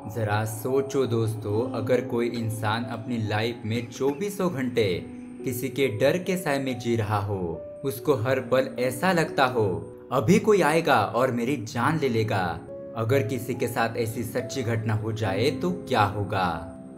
जरा सोचो दोस्तों, अगर कोई इंसान अपनी लाइफ में चौबीसों घंटे किसी के डर के साए में जी रहा हो, उसको हर पल ऐसा लगता हो अभी कोई आएगा और मेरी जान ले लेगा। अगर किसी के साथ ऐसी सच्ची घटना हो जाए तो क्या होगा?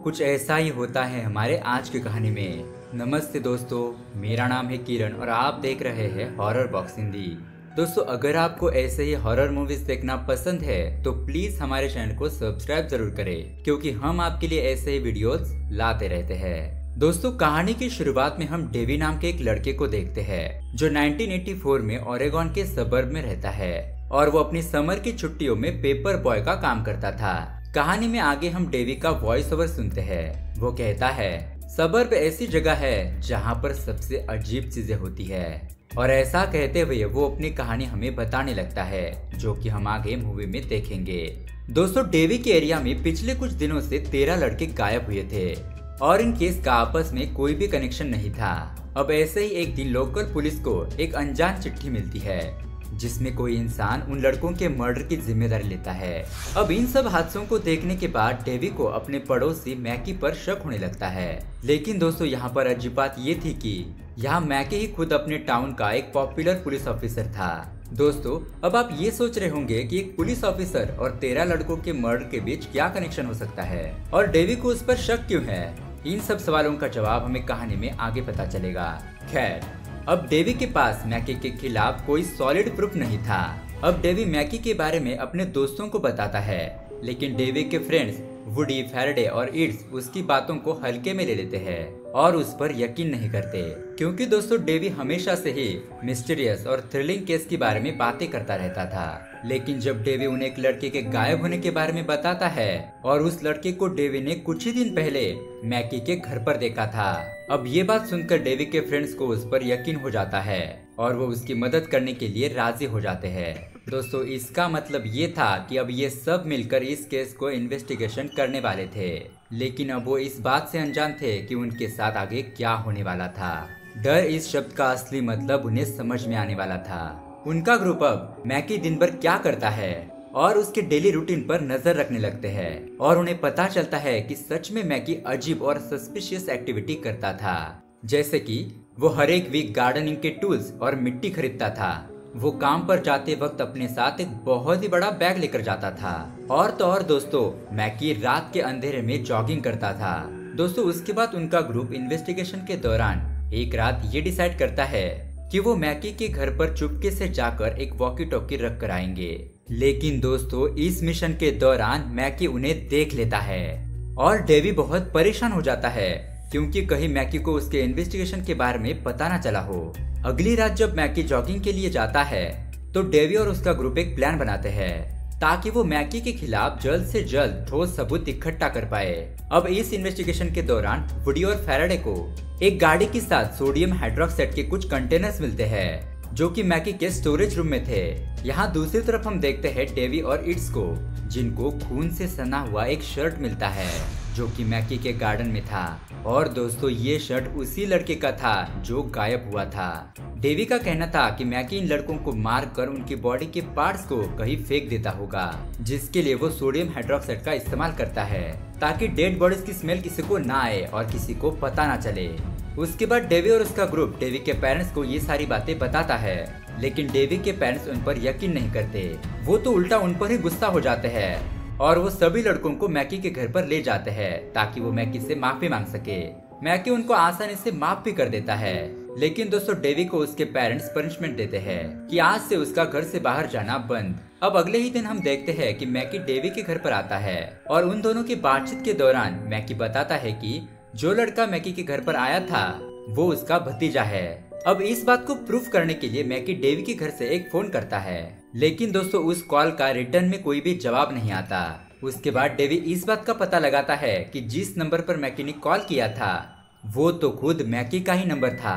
कुछ ऐसा ही होता है हमारे आज की कहानी में। नमस्ते दोस्तों, मेरा नाम है किरण और आप देख रहे हैं हॉरर बॉक्स हिंदी। दोस्तों, अगर आपको ऐसे ही हॉरर मूवीज देखना पसंद है तो प्लीज हमारे चैनल को सब्सक्राइब जरूर करें, क्योंकि हम आपके लिए ऐसे ही वीडियोस लाते रहते हैं। दोस्तों, कहानी की शुरुआत में हम डेवी नाम के एक लड़के को देखते हैं जो 1984 में ओरेगन के सबर्ब में रहता है और वो अपनी समर की छुट्टियों में पेपर बॉय का काम करता था। कहानी में आगे हम डेवी का वॉइस ओवर सुनते हैं। वो कहता है, सबर्ब ऐसी जगह है जहाँ पर सबसे अजीब चीजें होती है। और ऐसा कहते हुए वो अपनी कहानी हमें बताने लगता है, जो कि हम आगे मूवी में देखेंगे। दोस्तों, डेवी के एरिया में पिछले कुछ दिनों से 13 लड़के गायब हुए थे और इन केस का आपस में कोई भी कनेक्शन नहीं था। अब ऐसे ही एक दिन लोकल पुलिस को एक अनजान चिट्ठी मिलती है जिसमें कोई इंसान उन लड़कों के मर्डर की जिम्मेदारी लेता है। अब इन सब हादसों को देखने के बाद डेवी को अपने पड़ोसी मैकी पर शक होने लगता है। लेकिन दोस्तों, यहाँ पर अजीब बात ये थी कि यहाँ मैकी ही खुद अपने टाउन का एक पॉपुलर पुलिस ऑफिसर था। दोस्तों, अब आप ये सोच रहे होंगे कि एक पुलिस ऑफिसर और 13 लड़कों के मर्डर के बीच क्या कनेक्शन हो सकता है और डेवी को उस पर शक क्यों है। इन सब सवालों का जवाब हमें कहानी में आगे पता चलेगा। खैर, अब डेवी के पास मैकी के खिलाफ कोई सॉलिड प्रूफ नहीं था। अब डेवी मैकी के बारे में अपने दोस्तों को बताता है, लेकिन डेवी के फ्रेंड्स वुडी, फैराडे और इट्स उसकी बातों को हल्के में ले लेते हैं और उस पर यकीन नहीं करते, क्योंकि दोस्तों डेवी हमेशा से ही मिस्टीरियस और थ्रिलिंग केस के बारे में बातें करता रहता था। लेकिन जब डेवी उन्हें एक लड़के के गायब होने के बारे में बताता है और उस लड़के को डेवी ने कुछ ही दिन पहले मैकी के घर पर देखा था, अब ये बात सुनकर डेवी के फ्रेंड्स को उस पर यकीन हो जाता है और वो उसकी मदद करने के लिए राजी हो जाते हैं। दोस्तों, इसका मतलब ये था कि अब ये सब मिलकर इस केस को इन्वेस्टिगेशन करने वाले थे, लेकिन अब वो इस बात से अनजान थे कि उनके साथ आगे क्या होने वाला था। डर इस शब्द का असली मतलब उन्हें समझ में आने वाला था। उनका ग्रुप अब मैकी दिन भर क्या करता है और उसके डेली रूटीन पर नजर रखने लगते हैं और उन्हें पता चलता है कि सच में मैकी अजीब और सस्पिशियस एक्टिविटी करता था। जैसे कि वो हर एक वीक गार्डनिंग के टूल्स और मिट्टी खरीदता था। वो काम पर जाते वक्त अपने साथ एक बहुत ही बड़ा बैग लेकर जाता था। और तो और दोस्तों, मैकी रात के अंधेरे में जॉगिंग करता था। दोस्तों, उसके बाद उनका ग्रुप इन्वेस्टिगेशन के दौरान एक रात ये डिसाइड करता है कि वो मैकी के घर पर चुपके से जाकर एक वॉकी टॉकी रख कर आएंगे। लेकिन दोस्तों, इस मिशन के दौरान मैकी उन्हें देख लेता है और डेवी बहुत परेशान हो जाता है, क्योंकि कहीं मैकी को उसके इन्वेस्टिगेशन के बारे में पता न चला हो। अगली रात जब मैकी जॉगिंग के लिए जाता है तो डेवी और उसका ग्रुप एक प्लान बनाते हैं ताकि वो मैकी के खिलाफ जल्द से जल्द ठोस सबूत इकट्ठा कर पाए। अब इस इन्वेस्टिगेशन के दौरान वुडी और फैराडे को एक गाड़ी के साथ सोडियम हाइड्रोक्साइड के कुछ कंटेनर्स मिलते हैं जो कि मैकी के स्टोरेज रूम में थे। यहाँ दूसरी तरफ हम देखते हैं डेवी और इट्स को, जिनको खून से सना हुआ एक शर्ट मिलता है जो कि मैकी के गार्डन में था। और दोस्तों, ये शर्ट उसी लड़के का था जो गायब हुआ था। डेवी का कहना था कि मैकी इन लड़कों को मार कर उनकी बॉडी के पार्ट्स को कहीं फेंक देता होगा, जिसके लिए वो सोडियम हाइड्रोक्साइड का इस्तेमाल करता है ताकि डेड बॉडीज की स्मेल किसी को ना आए और किसी को पता ना चले। उसके बाद डेवी और उसका ग्रुप डेवी के पेरेंट्स को ये सारी बातें बताता है, लेकिन डेवी के पेरेंट्स उन पर यकीन नहीं करते। वो तो उल्टा उन पर ही गुस्सा हो जाते हैं और वो सभी लड़कों को मैकी के घर पर ले जाते हैं ताकि वो मैकी से माफी मांग सके। मैकी उनको आसानी से माफ भी कर देता है, लेकिन दोस्तों डेवी को उसके पेरेंट्स पनिशमेंट देते हैं कि आज से उसका घर से बाहर जाना बंद। अब अगले ही दिन हम देखते हैं कि मैकी डेवी के घर पर आता है और उन दोनों की बातचीत के दौरान मैकी बताता है कि जो लड़का मैकी के घर पर आया था वो उसका भतीजा है। अब इस बात को प्रूफ करने के लिए मैकी डेवी के घर से एक फोन करता है, लेकिन दोस्तों उस कॉल का रिटर्न में कोई भी जवाब नहीं आता। उसके बाद डेवी इस बात का पता लगाता है कि जिस नंबर पर मैकी ने कॉल किया था वो तो खुद मैकी का ही नंबर था।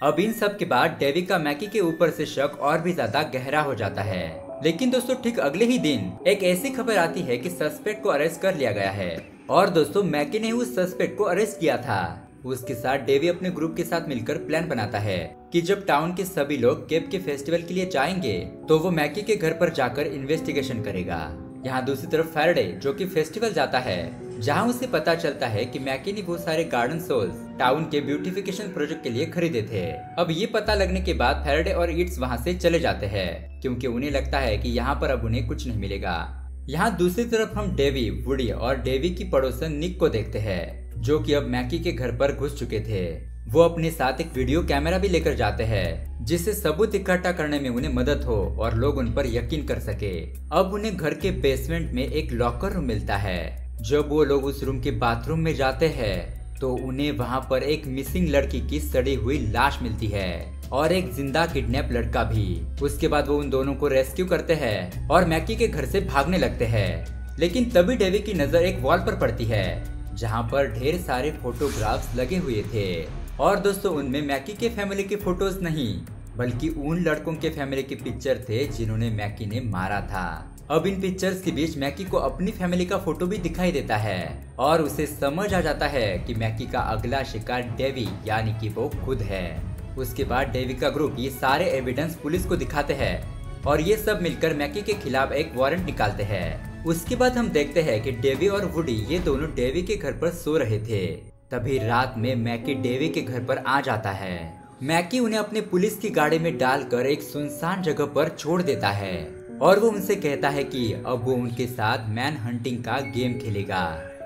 अब इन सब के बाद डेवी का मैकी के ऊपर से शक और भी ज्यादा गहरा हो जाता है। लेकिन दोस्तों, ठीक अगले ही दिन एक ऐसी खबर आती है कि सस्पेक्ट को अरेस्ट कर लिया गया है और दोस्तों मैकी ने उस सस्पेक्ट को अरेस्ट किया था। उसके साथ डेवी अपने ग्रुप के साथ मिलकर प्लान बनाता है कि जब टाउन के सभी लोग केप के फेस्टिवल के लिए जाएंगे तो वो मैकी के घर पर जाकर इन्वेस्टिगेशन करेगा यहाँ दूसरी तरफ फैराडे जो कि फेस्टिवल जाता है, जहाँ उसे पता चलता है कि मैकी ने बहुत सारे गार्डन सोल्स टाउन के ब्यूटिफिकेशन प्रोजेक्ट के लिए खरीदे थे। अब ये पता लगने के बाद फैराडे और ईट्स वहाँ से चले जाते हैं, क्योंकि उन्हें लगता है कि यहाँ पर अब उन्हें कुछ नहीं मिलेगा। यहाँ दूसरी तरफ हम डेवी, वुडी और डेवी की पड़ोसन निक को देखते हैं, जो कि अब मैकी के घर पर घुस चुके थे। वो अपने साथ एक वीडियो कैमरा भी लेकर जाते हैं, जिससे सबूत इकट्ठा करने में उन्हें मदद हो और लोग उन पर यकीन कर सके। अब उन्हें घर के बेसमेंट में एक लॉकर रूम मिलता है। जब वो लोग उस रूम के बाथरूम में जाते हैं तो उन्हें वहाँ पर एक मिसिंग लड़की की सड़ी हुई लाश मिलती है और एक जिंदा किडनैप लड़का भी। उसके बाद वो उन दोनों को रेस्क्यू करते हैं और मैकी के घर से भागने लगते हैं। लेकिन तभी डेवी की नजर एक वॉल पर पड़ती है, जहाँ पर ढेर सारे फोटोग्राफ्स लगे हुए थे। और दोस्तों उनमें मैकी के फैमिली के फोटोज नहीं, बल्कि उन लड़कों के फैमिली के पिक्चर थे जिन्होंने मैकी ने मारा था। अब इन पिक्चर्स के बीच मैकी को अपनी फैमिली का फोटो भी दिखाई देता है और उसे समझ आ जाता है कि मैकी का अगला शिकार डेवी यानी कि वो खुद है। उसके बाद डेवी का ग्रुप ये सारे एविडेंस पुलिस को दिखाते हैं और ये सब मिलकर मैकी के खिलाफ एक वारंट निकालते हैं। उसके बाद हम देखते हैं कि डेवी और वुडी ये दोनों डेवी के घर पर सो रहे थे। तभी रात में मैकी डेवी के घर पर आ जाता है। मैकी उन्हें अपने पुलिस की गाड़ी में डालकर एक सुनसान जगह पर छोड़ देता है और वो उनसे कहता है कि अब वो उनके साथ मैन हंटिंग का गेम खेलेगा।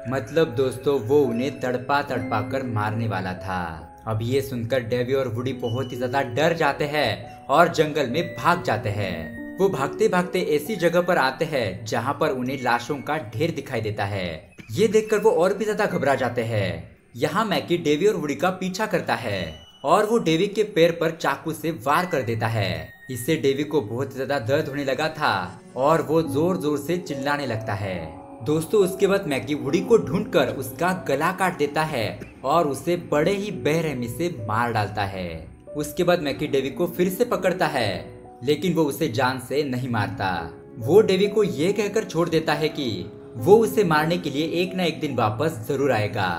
मतलब दोस्तों वो उन्हें तड़पा तड़पा कर मारने वाला था। अब ये सुनकर डेवी और वुडी बहुत ही ज्यादा डर जाते हैं और जंगल में भाग जाते हैं। वो भागते भागते ऐसी जगह पर आते हैं जहाँ पर उन्हें लाशों का ढेर दिखाई देता है। ये देखकर वो और भी ज्यादा घबरा जाते हैं। यहाँ मैकी डेवी और वुडी का पीछा करता है और वो डेवी के पैर पर चाकू से वार कर देता है। इससे डेवी को बहुत ज्यादा दर्द होने लगा था और वो जोर जोर से चिल्लाने लगता है। दोस्तों उसके बाद मैकी वुडी को ढूंढकर उसका गला काट देता है और उसे बड़े ही बेरहमी से मार डालता है। उसके बाद मैकी डेवी को फिर से पकड़ता है, लेकिन वो उसे जान से नहीं मारता। वो डेवी को ये कहकर छोड़ देता है कि वो उसे मारने के लिए एक न एक दिन वापस जरूर आएगा,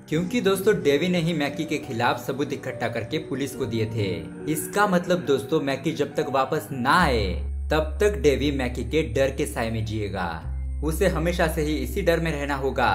क्योंकि दोस्तों डेवी ने ही मैकी के खिलाफ सबूत इकट्ठा करके पुलिस को दिए थे। इसका मतलब दोस्तों मैकी जब तक वापस ना आए तब तक डेवी मैकी के डर के साए में जिएगा। उसे हमेशा से ही इसी डर में रहना होगा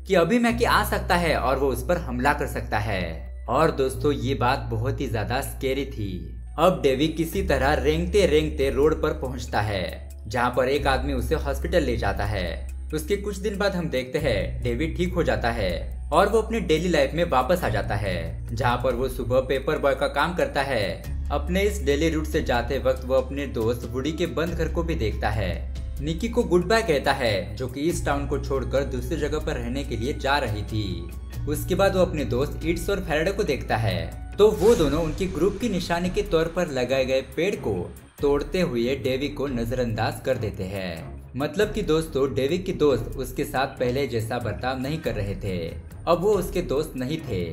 कि अभी मैकी आ सकता है और वो उस पर हमला कर सकता है। और दोस्तों ये बात बहुत ही ज्यादा स्केरी थी। अब डेवी किसी तरह रेंगते रेंगते रोड पर पहुंचता है, जहाँ पर एक आदमी उसे हॉस्पिटल ले जाता है। उसके कुछ दिन बाद हम देखते हैं डेवी ठीक हो जाता है और वो अपने डेली लाइफ में वापस आ जाता है, जहाँ पर वो सुबह पेपर बॉय का काम करता है। अपने इस डेली रूट से जाते वक्त वो अपने दोस्त वुडी के बंद घर को भी देखता है। निकी को गुड बाय कहता है, जो कि इस टाउन को छोड़कर दूसरी जगह पर रहने के लिए जा रही थी। उसके बाद वो अपने दोस्त ईट्स और फैराडे को देखता है, तो वो दोनों उनकी ग्रुप की निशानी के तौर पर लगाए गए पेड़ को तोड़ते हुए डेवी को नजरअंदाज कर देते हैं। मतलब कि दोस्तों डेवी के दोस्त उसके साथ पहले जैसा बर्ताव नहीं कर रहे थे। अब वो उसके दोस्त नहीं थे।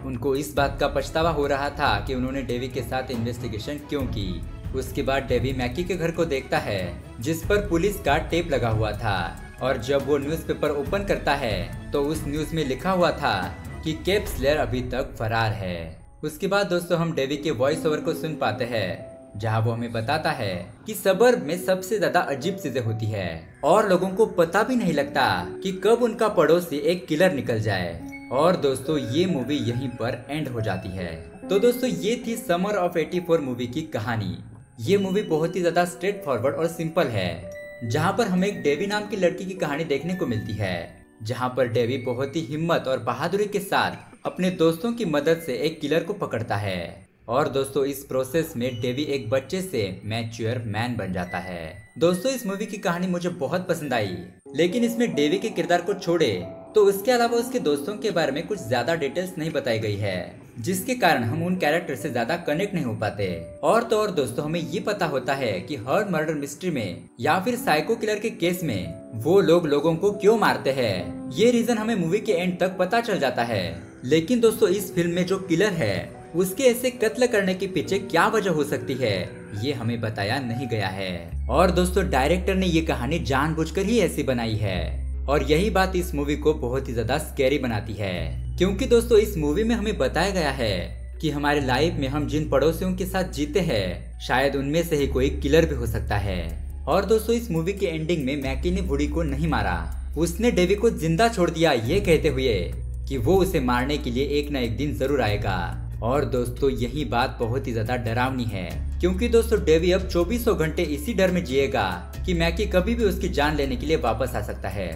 उनको इस बात का पछतावा हो रहा था कि उन्होंने डेवी के साथ इन्वेस्टिगेशन क्यों की। उसके बाद डेवी मैकी के घर को देखता है, जिस पर पुलिस का टेप लगा हुआ था। और जब वो न्यूज़पेपर ओपन करता है तो उस न्यूज में लिखा हुआ था कि कैप स्लेयर अभी तक फरार है। उसके बाद दोस्तों हम डेवी के वॉइस ओवर को सुन पाते हैं, जहाँ वो हमें बताता है कि सबर्ब में सबसे ज्यादा अजीब चीजें होती है और लोगों को पता भी नहीं लगता कि कब उनका पड़ोसी एक किलर निकल जाए। और दोस्तों ये मूवी यहीं पर एंड हो जाती है। तो दोस्तों ये थी समर ऑफ 84 मूवी की कहानी। ये मूवी बहुत ही ज्यादा स्ट्रेट फॉरवर्ड और सिंपल है, जहाँ पर हमें एक डेवी नाम की लड़की की कहानी देखने को मिलती है, जहाँ पर डेवी बहुत ही हिम्मत और बहादुरी के साथ अपने दोस्तों की मदद से एक किलर को पकड़ता है। और दोस्तों इस प्रोसेस में डेवी एक बच्चे से मैच्योर मैन बन जाता है। दोस्तों इस मूवी की कहानी मुझे बहुत पसंद आई, लेकिन इसमें डेवी के किरदार को छोड़े तो उसके अलावा उसके दोस्तों के बारे में कुछ ज्यादा डिटेल्स नहीं बताई गई है, जिसके कारण हम उन कैरेक्टर से ज्यादा कनेक्ट नहीं हो पाते। और तो और दोस्तों हमें ये पता होता है कि हर मर्डर मिस्ट्री में या फिर साइको किलर के केस में वो लोग लोगों को क्यों मारते हैं, ये रीजन हमें मूवी के एंड तक पता चल जाता है। लेकिन दोस्तों इस फिल्म में जो किलर है उसके ऐसे कत्ल करने के पीछे क्या वजह हो सकती है, ये हमें बताया नहीं गया है। और दोस्तों डायरेक्टर ने ये कहानी जानबूझकर ही ऐसी बनाई है और यही बात इस मूवी को बहुत ही ज्यादा स्कैरी बनाती है, क्योंकि दोस्तों इस मूवी में हमें बताया गया है कि हमारे लाइफ में हम जिन पड़ोसियों के साथ जीते हैं शायद उनमें से ही कोई किलर भी हो सकता है। और दोस्तों इस मूवी के एंडिंग में मैकी ने वुडी को नहीं मारा, उसने डेवी को जिंदा छोड़ दिया, ये कहते हुए कि वो उसे मारने के लिए एक न एक दिन जरूर आएगा। और दोस्तों यही बात बहुत ही ज्यादा डरावनी है, क्योंकि दोस्तों डेवी अब 2400 घंटे इसी डर में जिएगा कि मैकी कभी भी उसकी जान लेने के लिए वापस आ सकता है।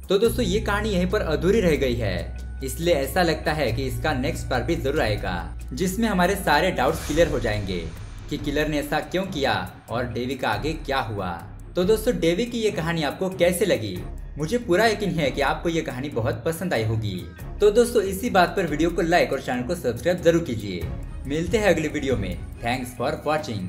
तो दोस्तों ये कहानी यहीं पर अधूरी रह गई है, इसलिए ऐसा लगता है कि इसका नेक्स्ट पार्ट भी जरूर आएगा, जिसमें हमारे सारे डाउट्स क्लियर हो जाएंगे कि किलर ने ऐसा क्यों किया और डेवी का आगे क्या हुआ। तो दोस्तों डेवी की ये कहानी आपको कैसे लगी? मुझे पूरा यकीन है कि आपको ये कहानी बहुत पसंद आई होगी। तो दोस्तों इसी बात पर वीडियो को लाइक और चैनल को सब्सक्राइब जरूर कीजिए। मिलते हैं अगली वीडियो में। Thanks for watching.